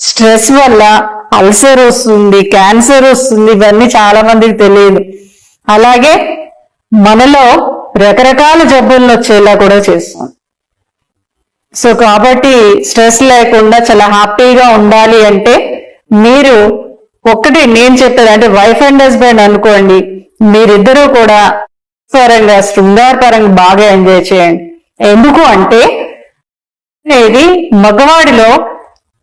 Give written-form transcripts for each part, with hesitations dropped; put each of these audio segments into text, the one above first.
Stress వల్ల ulcer వస్తుంది, cancer వస్తుంది, ఇవన్నీ చాలా మందికి తెలియదు. అలాగే మనలో రకరకాల జబ్బులను వచ్చేలా కూడా చేస్తాం. సో కాబట్టి స్ట్రెస్ లేకుండా చాలా హ్యాపీగా ఉండాలి అంటే మీరు ఒకటి నేను చెప్పేది అంటే వైఫ్ అండ్ హస్బెండ్ అనుకోండి, మీరిద్దరూ కూడా పరంగా శృంగార పరంగా బాగా ఎంజాయ్ చేయండి. ఎందుకు అంటే ఇది మగవాడిలో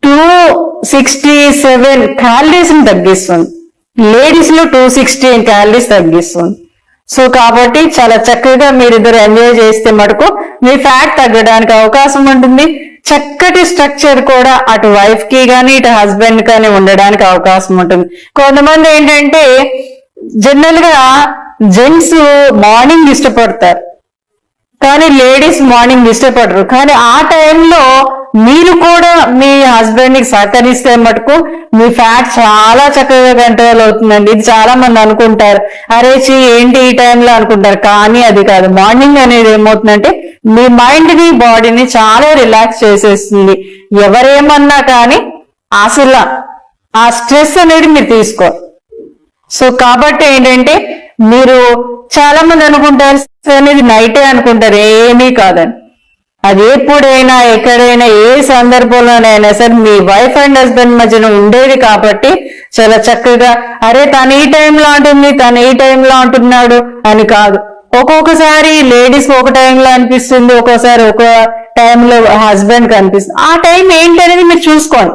267 క్యాలరీస్ ని తగ్గిస్తుంది, లేడీస్ లో 216 క్యాలరీస్ తగ్గిస్తుంది. సో కాబట్టి చాలా చక్కగా మీరిద్దరు ఎంజాయ్ చేస్తే మటుకు మీ ఫ్యాట్ తగ్గడానికి అవకాశం ఉంటుంది. చక్కటి స్ట్రక్చర్ కూడా అటు వైఫ్ కి కానీ ఇటు హస్బెండ్ కానీ ఉండడానికి అవకాశం ఉంటుంది. కొంతమంది ఏంటంటే జనరల్ గా జెంట్స్ మార్నింగ్ ఇష్టపడతారు కానీ లేడీస్ మార్నింగ్ ఇష్టపడరు. కానీ ఆ టైంలో మీరు కూడా మీ హస్బెండ్ కి సహకరిస్తే మటుకు మీ ఫ్యాట్ చాలా చక్కగా కంట్రోల్ అవుతుందండి. ఇది చాలా మంది అనుకుంటారు, అరే ఏంటి ఈ టైంలో అనుకుంటారు, కానీ అది కాదు. మార్నింగ్ అనేది ఏమవుతుందంటే మీ మైండ్ ని బాడీని చాలా రిలాక్స్ చేసేస్తుంది. ఎవరేమన్నా కానీ అసలు ఆ స్ట్రెస్ అనేది మీరు తీసుకో. సో కాబట్టి ఏంటంటే మీరు చాలా మంది అనుకుంటారు అనేది నైటే అనుకుంటారు, ఏమీ కాదని. అది ఎప్పుడైనా ఎక్కడైనా ఏ సందర్భంలోనైనా సరే మీ వైఫ్ అండ్ హస్బెండ్ మధ్యన ఉండేది కాబట్టి చాలా చక్కగా అరే తను ఈ టైంలో అంటుంది, తను ఈ టైంలో అంటున్నాడు అని కాదు. ఒక్కొక్కసారి లేడీస్ ఒక టైంలో అనిపిస్తుంది, ఒక్కోసారి ఒక టైంలో హస్బెండ్ కి అనిపిస్తుంది. ఆ టైం ఏంటనేది మీరు చూసుకోండి,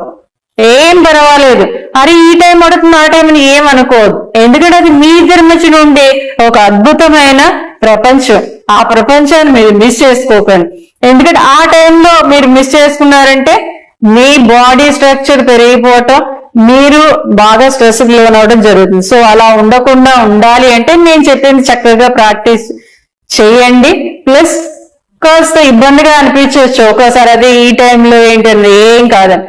ఏం పర్వాలేదు. అరే ఈ టైం పడుతుంది ఆ టైం ఏం అనుకోవద్దు. ఎందుకంటే అది మీ ఇద్దరి మధ్యన ఉండే ఒక అద్భుతమైన ప్రపంచం. ఆ ప్రపంచాన్ని మీరు మిస్ చేసుకోకండి. ఎందుకంటే ఆ టైంలో మీరు మిస్ చేసుకున్నారంటే మీ బాడీ స్ట్రక్చర్ పెరిగిపోవటం, మీరు బాగా స్ట్రెస్ కి లోన్ అవడం జరుగుతుంది. సో అలా ఉండకుండా ఉండాలి అంటే నేను చెప్పింది చక్కగా ప్రాక్టీస్ చేయండి. ప్లస్ కాస్త ఇబ్బందిగా అనిపించవచ్చు ఒక్కోసారి, అదే ఈ టైంలో ఏంటంటే ఏం కాదని.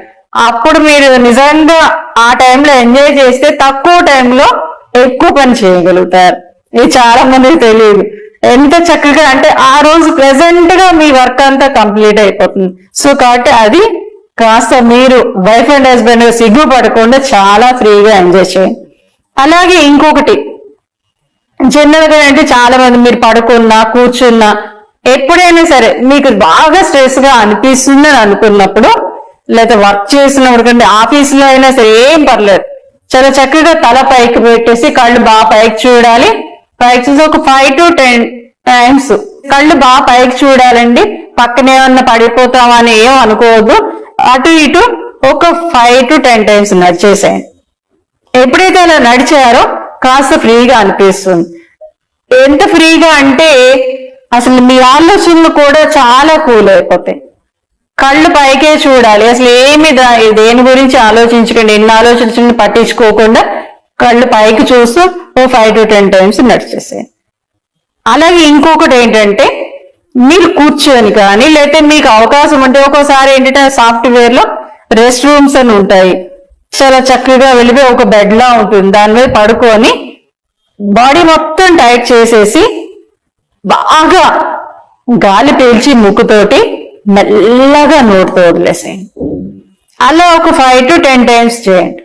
అప్పుడు మీరు నిజంగా ఆ టైంలో ఎంజాయ్ చేస్తే తక్కువ టైంలో ఎక్కువ పని చేయగలుగుతారు. ఇది చాలా మందికి తెలియదు. ఎంత చక్కగా అంటే ఆ రోజు ప్రెసెంట్ గా మీ వర్క్ అంతా కంప్లీట్ అయిపోతుంది. సో కాబట్టి అది కాస్త మీరు వైఫ్ అండ్ హస్బెండ్ సిగ్గుపడకుండా చాలా ఫ్రీగా ఎంజాయ్ చేయండి. అలాగే ఇంకొకటి జనరల్ గా అంటే చాలా మంది మీరు పడుకున్నా కూర్చున్నా ఎప్పుడైనా సరే మీకు బాగా స్ట్రెస్ గా అనిపిస్తుందని అనుకున్నప్పుడు, లేదా వర్క్ చేసినప్పుడు కంటే ఆఫీసులో అయినా సరే ఏం పర్లేదు, చాలా చక్కగా తల పైకి పెట్టేసి కళ్ళు బాగా పైకి చూడాలి. పైకి చూసి ఒక 5 to 10 times కళ్ళు బాగా పైకి చూడాలండి. పక్కనే ఏమన్నా పడిపోతామా అని ఏం అనుకోవద్దు. అటు ఇటు ఒక 5 to 10 times నడిచేసేయండి. ఎప్పుడైతే అలా నడిచారో కాస్త ఫ్రీగా అనిపిస్తుంది. ఎంత ఫ్రీగా అంటే అసలు మీ ఆలోచనలు కూడా చాలా కూల్ అయిపోతాయి. కళ్ళు పైకే చూడాలి, అసలు ఏమి దేని గురించి ఆలోచించకండి, ఎన్ని ఆలోచించండి పట్టించుకోకుండా కళ్ళు పైకి చూస్తూ ఓ 5 to 10 times నడిచేసేయండి. అలాగే ఇంకొకటి ఏంటంటే మీరు కూర్చొని కానీ లేకపోతే మీకు అవకాశం ఉంటే ఒక్కోసారి ఏంటంటే సాఫ్ట్వేర్ లో రెస్ట్ రూమ్స్ అని ఉంటాయి, చాలా చక్కగా వెళ్ళిపోయి ఒక బెడ్ లా ఉంటుంది, దాని మీద పడుకొని బాడీ మొత్తం టైట్ చేసేసి బాగా గాలి పీల్చి ముక్కుతోటి మెల్లగా నోటితో వదిలేసేయండి. అలా ఒక 5 to 10 times చేయండి.